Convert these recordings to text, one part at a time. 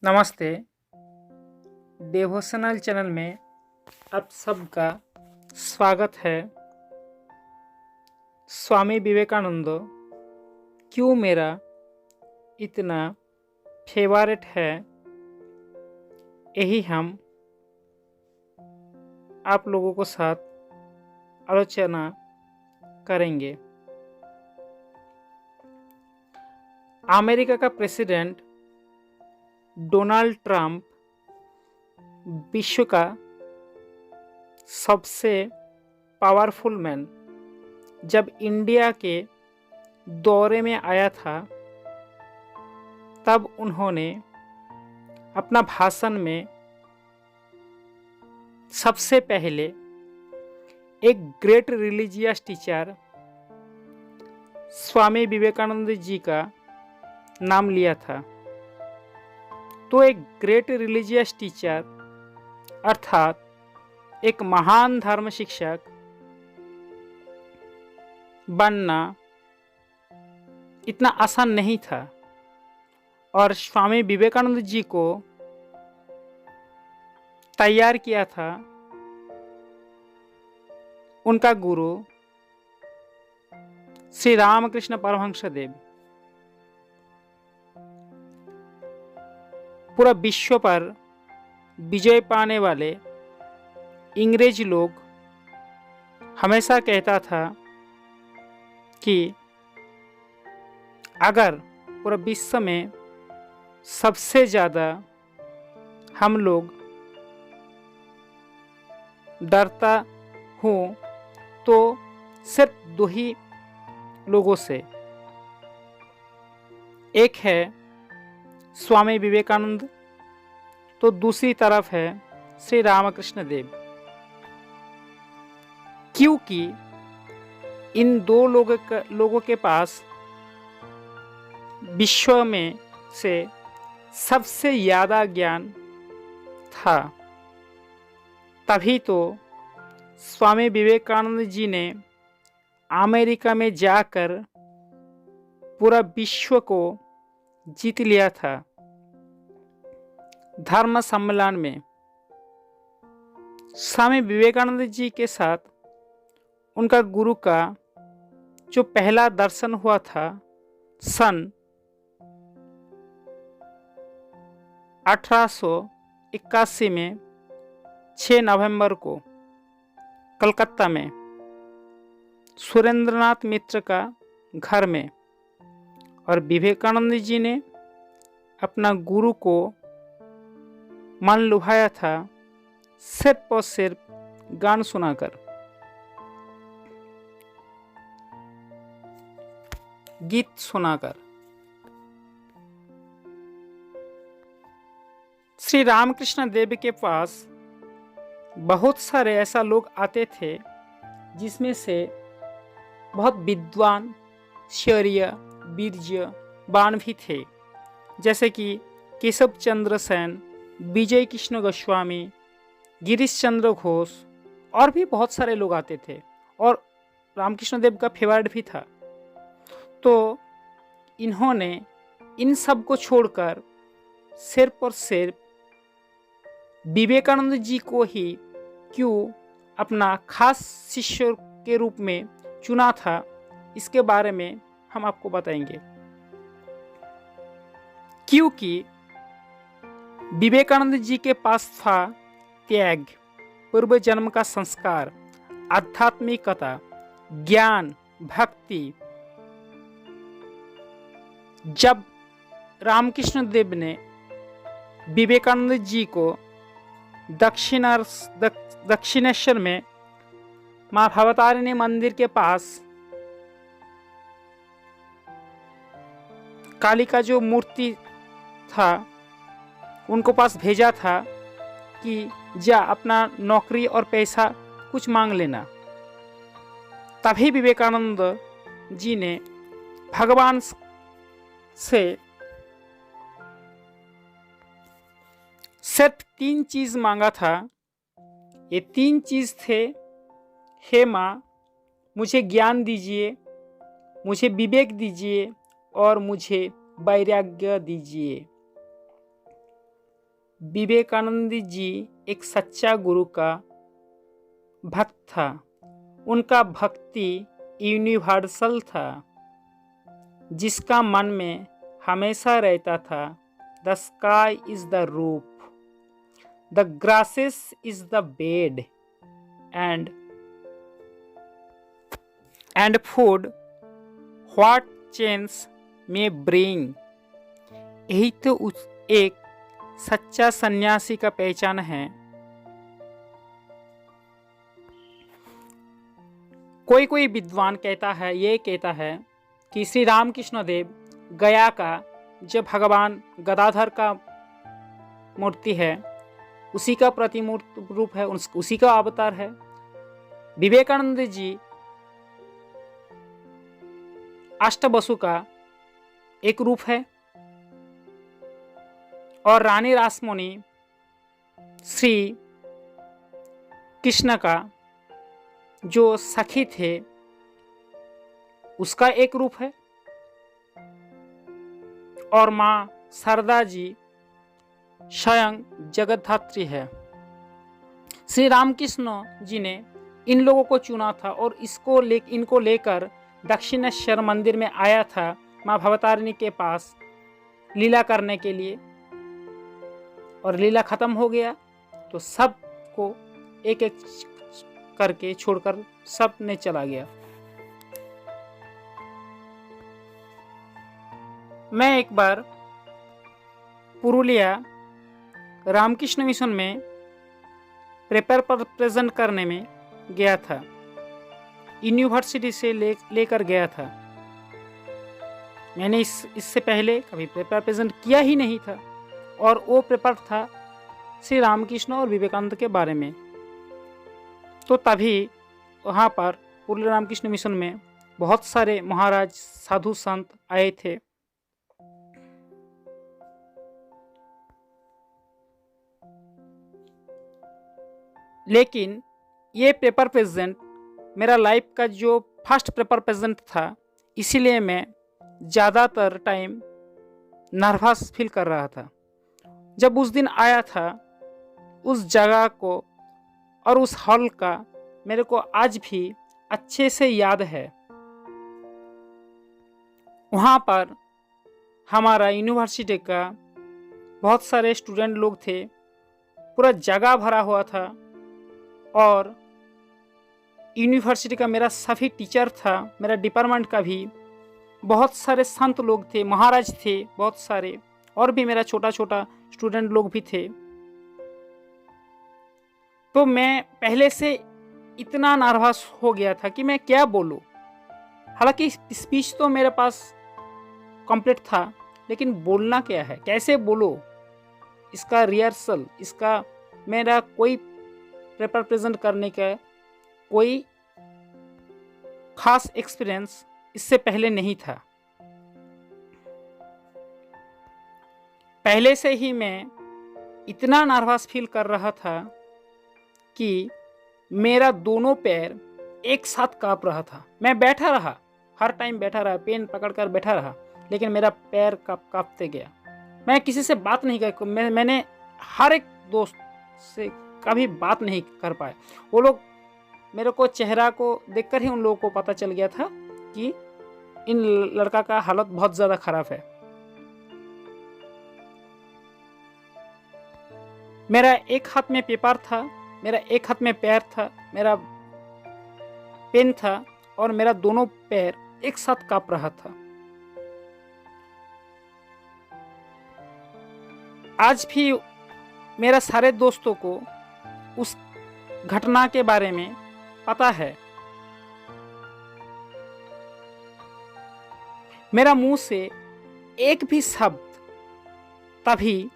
नमस्ते। Devotional channel में आप सबका स्वागत है। स्वामी विवेकानंद क्यों मेरा इतना फेवरेट है, यही हम आप लोगों को साथ आलोचना करेंगे। अमेरिका का प्रेसिडेंट डोनाल्ड ट्रंप विश्व का सबसे पावरफुल मैन जब इंडिया के दौरे में आया था, तब उन्होंने अपना भाषण में सबसे पहले एक great religious teacher Swami Vivekananda ji का नाम लिया था। तो एक ग्रेट रिलीजियस टीचर अर्थात एक महान धर्म शिक्षक बनना इतना आसान नहीं था, और स्वामी विवेकानंद जी को तैयार किया था उनका गुरु श्री रामकृष्ण परमहंस देव। पूरा विश्व पर विजय पाने वाले अंग्रेज लोग हमेशा कहता था कि अगर पूरा विश्व में सबसे ज़्यादा हम लोग डरता हूँ तो सिर्फ दो ही लोगों से, एक है स्वामी विवेकानंद, तो दूसरी तरफ है श्री रामकृष्ण देव। क्योंकि इन दो लोगों के पास विश्व में से सबसे ज़्यादा ज्ञान था। तभी तो स्वामी विवेकानंद जी ने अमेरिका में जाकर पूरा विश्व को जीत लिया था। धर्म सम्मेलन में स्वामी विवेकानंद जी के साथ उनका गुरु का जो पहला दर्शन हुआ था सन 1881 में 6 नवंबर को कलकत्ता में सुरेंद्रनाथ मित्र का घर में, और विवेकानंद जी ने अपना गुरु को मन लुभाया था सिर्फ और सिर्फ गान सुनाकर। गीत सुनाकर। श्री रामकृष्ण देव के पास बहुत सारे ऐसा लोग आते थे जिसमें से बहुत विद्वान, शौर्य, वीर्यवान भी थे, जैसे कि केशव चंद्र सेन, विजय कृष्ण गोस्वामी, गिरीश चंद्र घोष, और भी बहुत सारे लोग आते थे, और रामकृष्ण देव का फेवरेट भी था। तो इन्होंने इन सब को छोड़कर सिर्फ और सिर्फ विवेकानंद जी को ही क्यों अपना खास शिष्य के रूप में चुना था, इसके बारे में हम आपको बताएंगे। क्योंकि विवेकानंद जी के पास था त्याग, पूर्व जन्म का संस्कार, आध्यात्मिकता, ज्ञान, भक्ति। जब रामकृष्ण देव ने विवेकानंद जी को दक्षिणेश्वर में माँ भवतारिणी मंदिर के पास काली का जो मूर्ति था उनको पास भेजा था कि जा अपना नौकरी और पैसा कुछ मांग लेना, तभी विवेकानंद जी ने भगवान से सिर्फ 3 चीज मांगा था। ये 3 चीज थे, हे माँ मुझे ज्ञान दीजिए, मुझे विवेक दीजिए और मुझे वैराग्य दीजिए। विवेकानंद जी एक सच्चा गुरु का भक्त था। उनका भक्ति यूनिवर्सल था, जिसका मन में हमेशा रहता था, the sky is the roof, the grasses is the bed, and food what change में ब्रिंग। यही तो एक सच्चा सन्यासी का पहचान है। कोई कोई विद्वान ये कहता है कि श्री रामकृष्ण देव गया का जो भगवान गदाधर का मूर्ति है, उसी का प्रतिमूर्त रूप है, उसी का अवतार है। विवेकानंद जी अष्टवसु का एक रूप है, और रानी रासमणि श्री कृष्ण का जो सखी थे उसका एक रूप है, और माँ शारदा जी स्वयं जगद्धात्री है। श्री रामकृष्ण जी ने इन लोगों को चुना था और इनको लेकर दक्षिणेश्वर मंदिर में आया था माँ भवतारिणी के पास लीला करने के लिए, और लीला खत्म हो गया तो सबको एक एक करके छोड़कर सब ने चला गया। मैं एक बार पुरुलिया रामकृष्ण मिशन में पेपर पर प्रेजेंट करने में गया था। यूनिवर्सिटी से लेकर गया था। मैंने इससे पहले कभी पेपर प्रेजेंट किया ही नहीं था, और वो पेपर था श्री रामकृष्ण और विवेकानंद के बारे में। तो तभी वहाँ पर पुरुलिया रामकृष्ण मिशन में बहुत सारे महाराज साधु संत आए थे। लेकिन ये पेपर प्रेजेंट मेरा लाइफ का जो फर्स्ट पेपर प्रेजेंट था, इसीलिए मैं ज़्यादातर टाइम नर्वस फील कर रहा था। जब उस दिन आया था, उस जगह को और उस हॉल का मेरे को आज भी अच्छे से याद है। वहाँ पर हमारा यूनिवर्सिटी का बहुत सारे स्टूडेंट लोग थे, पूरा जगह भरा हुआ था, और यूनिवर्सिटी का मेरा सभी टीचर था, मेरा डिपार्टमेंट का भी बहुत सारे संत लोग थे, महाराज थे बहुत सारे, और भी मेरा छोटा छोटा स्टूडेंट लोग भी थे। तो मैं पहले से इतना नर्वस हो गया था कि मैं क्या बोलूं। हालांकि स्पीच तो मेरे पास कंप्लीट था, लेकिन बोलना क्या है, कैसे बोलो, इसका रिहर्सल, इसका मेरा कोई पेपर प्रेजेंट करने का कोई खास एक्सपीरियंस इससे पहले नहीं था। पहले से ही मैं इतना नर्वस फील कर रहा था कि मेरा दोनों पैर एक साथ कांप रहा था। मैं बैठा रहा, हर टाइम बैठा रहा, पेन पकड़कर बैठा रहा, लेकिन मेरा पैर कांपते गया। मैं किसी से बात नहीं कर, मैंने हर एक दोस्त से कभी बात नहीं कर पाए। वो लोग मेरे को चेहरा को देखकर ही उन लोगों को पता चल गया था कि इन लड़का का हालत बहुत ज़्यादा खराब है। मेरा एक हाथ में पेपर था, मेरा एक हाथ में पैर था, मेरा पेन था, और मेरा दोनों पैर एक साथ कांप रहा था। आज भी मेरा सारे दोस्तों को उस घटना के बारे में पता है। मेरा मुंह से एक भी शब्द तभी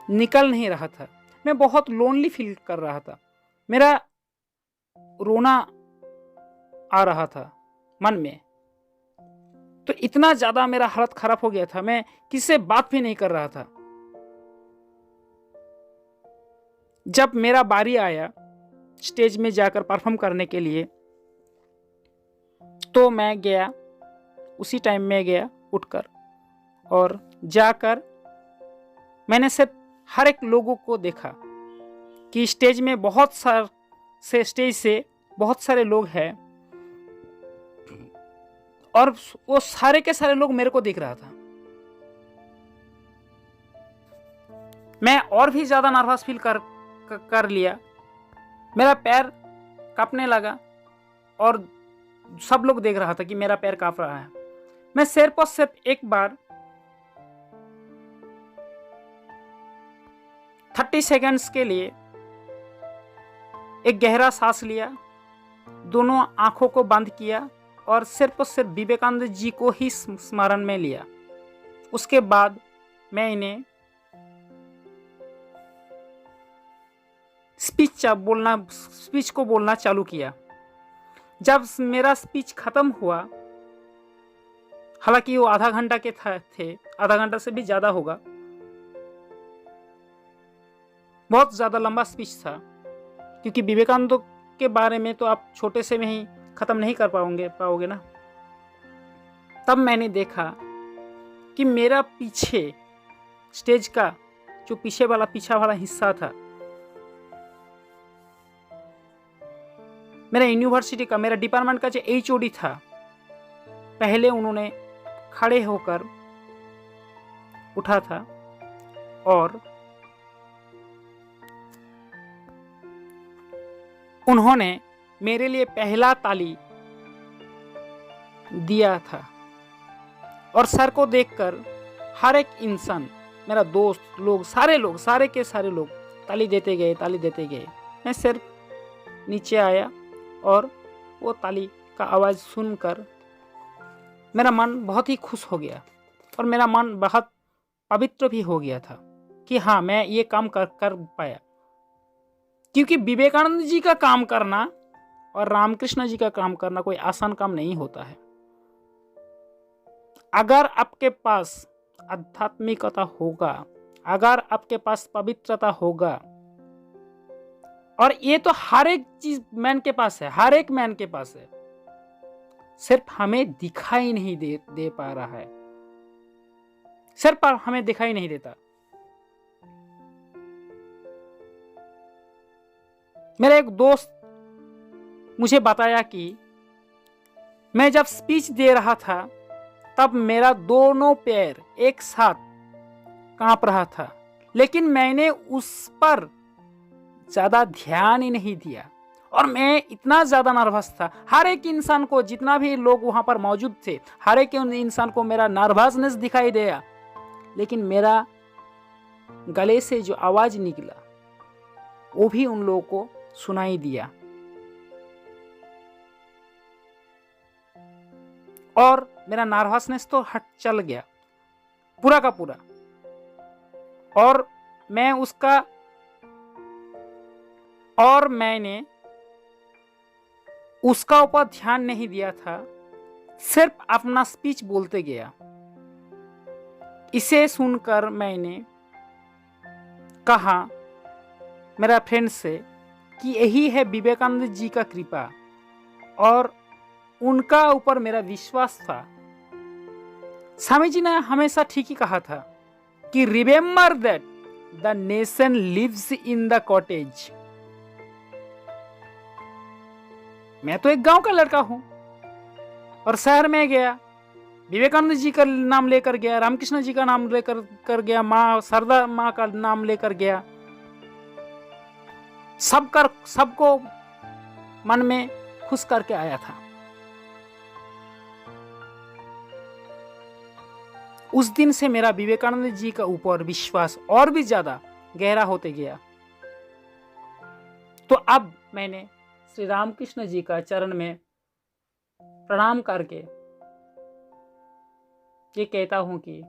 निकल नहीं रहा था। मैं बहुत लोनली फील कर रहा था। मेरा रोना आ रहा था मन में। तो इतना ज़्यादा मेरा हालत खराब हो गया था, मैं किसी से बात भी नहीं कर रहा था। जब मेरा बारी आया स्टेज में जाकर परफॉर्म करने के लिए, तो मैं गया, उसी टाइम में गया उठकर, और जाकर मैंने सिर्फ हर एक लोगों को देखा कि स्टेज में स्टेज से बहुत सारे लोग हैं और वो सारे के सारे लोग मेरे को देख रहा था। मैं और भी ज्यादा नर्वस फील कर लिया। मेरा पैर कांपने लगा और सब लोग देख रहा था कि मेरा पैर कांप रहा है। मैं सिर्फ और सिर्फ एक बार 30 सेकंड्स के लिए एक गहरा सांस लिया, दोनों आंखों को बंद किया और सिर्फ विवेकानंद जी को ही स्मरण में लिया। उसके बाद मैं इन्हें स्पीच को बोलना चालू किया। जब मेरा स्पीच खत्म हुआ, हालांकि वो आधा घंटा के थे, आधा घंटा से भी ज्यादा होगा, बहुत ज्यादा लंबा स्पीच था, क्योंकि विवेकानंद के बारे में तो आप छोटे से में ही खत्म नहीं कर पाओगे ना। तब मैंने देखा कि मेरा पीछे स्टेज का जो पीछा वाला हिस्सा था, मेरा यूनिवर्सिटी का, मेरा डिपार्टमेंट का जो HOD था, पहले उन्होंने खड़े होकर उठा था और उन्होंने मेरे लिए पहला ताली दिया था। और सर को देखकर हर एक इंसान, मेरा दोस्त लोग, सारे के सारे लोग ताली देते गए। मैं सिर्फ नीचे आया और वो ताली का आवाज़ सुनकर मेरा मन बहुत ही खुश हो गया और मेरा मन बहुत पवित्र भी हो गया था कि हाँ, मैं ये काम कर पाया। क्योंकि विवेकानंद जी का काम करना और रामकृष्ण जी का काम करना कोई आसान काम नहीं होता है। अगर आपके पास आध्यात्मिकता होगा, अगर आपके पास पवित्रता होगा, और ये तो हर एक चीज मैन के पास है, हर एक मैन के पास है, सिर्फ हमें दिखाई नहीं दे पा रहा है, सिर्फ हमें दिखाई नहीं देता। मेरा एक दोस्त मुझे बताया कि मैं जब स्पीच दे रहा था तब मेरा दोनों पैर एक साथ कांप रहा था, लेकिन मैंने उस पर ज्यादा ध्यान ही नहीं दिया और मैं इतना ज्यादा नर्वस था। हर एक इंसान को, जितना भी लोग वहां पर मौजूद थे, हर एक इंसान को मेरा नर्वसनेस दिखाई दिया, लेकिन मेरा गले से जो आवाज निकला वो भी उन लोगों को सुनाई दिया। और मेरा नर्वसनेस तो चल गया पूरा का पूरा, और मैंने उसका ऊपर ध्यान नहीं दिया था, सिर्फ अपना स्पीच बोलते गया। इसे सुनकर मैंने कहा मेरा फ्रेंड से कि यही है विवेकानंद जी का कृपा और उनका ऊपर मेरा विश्वास था। स्वामी जी ने हमेशा ठीक ही कहा था कि remember that the nation lives in the cottage. मैं तो एक गांव का लड़का हूं और शहर में गया, विवेकानंद जी का नाम लेकर गया, रामकृष्ण जी का नाम लेकर गया, माँ शारदा माँ का नाम लेकर गया, सबको मन में खुश करके आया था। उस दिन से मेरा विवेकानंद जी का ऊपर विश्वास और भी ज्यादा गहरा होते गया। तो अब मैंने श्री रामकृष्ण जी का चरण में प्रणाम करके ये कहता हूं कि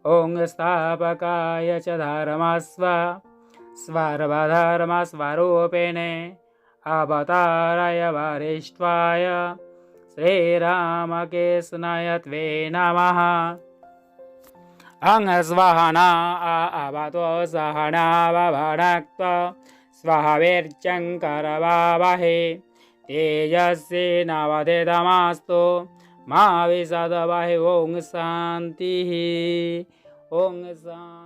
ओं स्थापकाय च धर्मस्व स्वार्वधर्म स्वरूपिणे अवताराय वरिष्ठाय श्रीरामकृष्णाय त्वे नमः। अंग स्वहना अवतो सहना भुनक्तु स्वः वीर्यं करवावहै तेजस्विनावधीतमस्तु मा विद्विषावहै। ओं शान्तिः। ओं शान्तिः।